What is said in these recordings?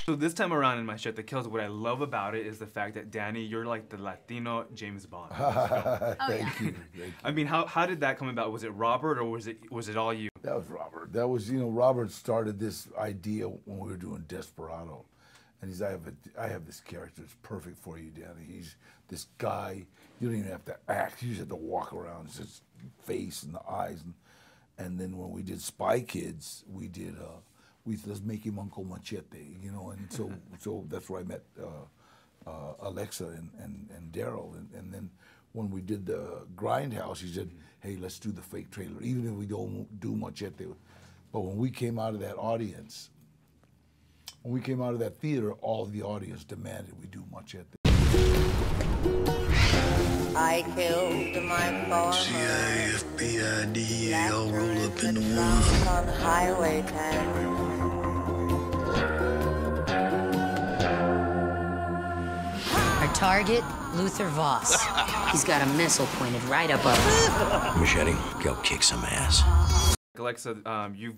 So this time around in Machete Kills, what I love about it is the fact that, Danny, you're like the Latino James Bond. Thank you. I mean, how did that come about? Was it Robert, or was it all you? That was Robert. That was, you know, Robert started this idea when we were doing Desperado. And he's, I have this character that's perfect for you, Danny. He's this guy, you don't even have to act, you just have to walk around, it's just face and the eyes. And then when we did Spy Kids, we did, let's make him Uncle Machete, you know, and so that's where I met Alexa and Daryl. And then when we did the Grindhouse, he said, hey, let's do the fake trailer, even if we don't do Machete. But when we came out of that audience, when we came out of that theater, all of the audience demanded we do Machete. I killed my former CIA, FBI, all roll up in the one. on Highway 10. Our target, Luther Voss. He's got a missile pointed right above him. Machete, go kick some ass. Alexa, you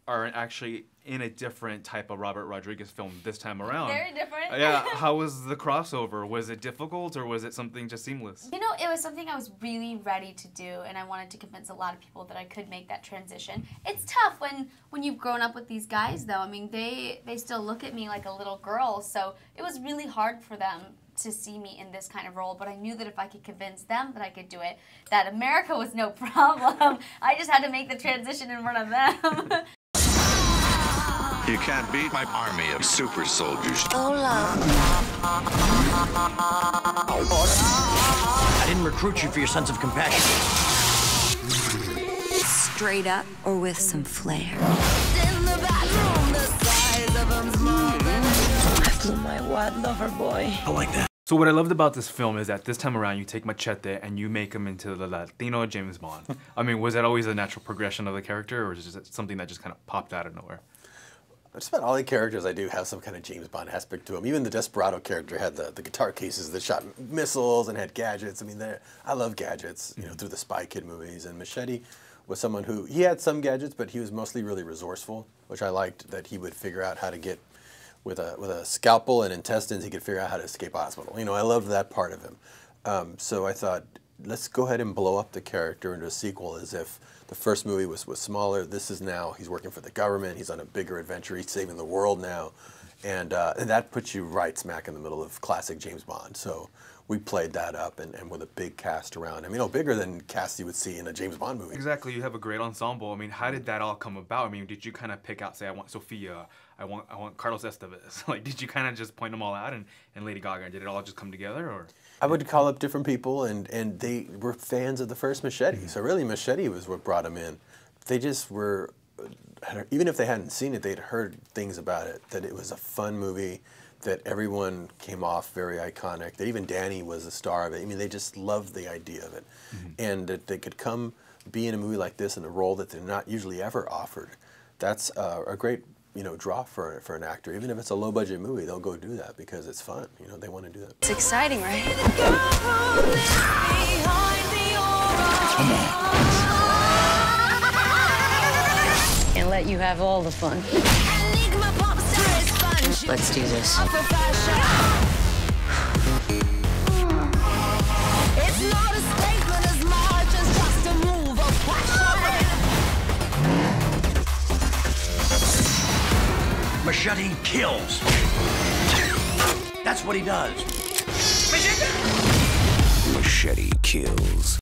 are actually in a different type of Robert Rodriguez film this time around. Very different. Yeah, how was the crossover? Was it difficult, or was it something just seamless? You know, it was something I was really ready to do, and I wanted to convince a lot of people that I could make that transition. It's tough when you've grown up with these guys, though. I mean, they still look at me like a little girl, so it was really hard for them to see me in this kind of role, but I knew that if I could convince them that I could do it, that America was no problem. I just had to make the transition in front of them. You can't beat my army of super soldiers. Hola. I didn't recruit you for your sense of compassion. Straight up or with some flair. I blew my wad lover boy. I like that. So what I loved about this film is that this time around you take Machete and you make him into the Latino James Bond. I mean, was that always a natural progression of the character, or is it something that just kind of popped out of nowhere? Just about all the characters I do have some kind of James Bond aspect to them. Even the Desperado character had the guitar cases that shot missiles and had gadgets. I mean, I love gadgets, you know, through the Spy Kid movies. And Machete was someone who, he had some gadgets, but he was mostly really resourceful, which I liked, that he would figure out how to get, with a scalpel and intestines, he could figure out how to escape a hospital. You know, I loved that part of him. So I thought, let's go ahead and blow up the character into a sequel as if the first movie was smaller. This is now, he's working for the government, he's on a bigger adventure, he's saving the world now. And that puts you right smack in the middle of classic James Bond. So we played that up and with a big cast around him. You know, bigger than cast you would see in a James Bond movie. Exactly, you have a great ensemble. I mean, how did that all come about? I mean, did you kind of pick out, say, I want Sofia, I want Carlos Estevez? Like, did you kind of just point them all out and Lady Gaga, and did it all just come together, or? I would call up different people, and they were fans of the first Machete. So really, Machete was what brought them in. They just were, even if they hadn't seen it, they'd heard things about it, that it was a fun movie, that everyone came off very iconic, that even Danny was a star of it. I mean, they just loved the idea of it. And that they could come be in a movie like this in a role that they're not usually ever offered. That's a great, you know, draw for an actor. Even if it's a low-budget movie, they'll go do that because it's fun. You know, they want to do that. It's exciting, right? Come on. And let you have all the fun. Let's do this. Machete kills. That's what he does. Machete kills.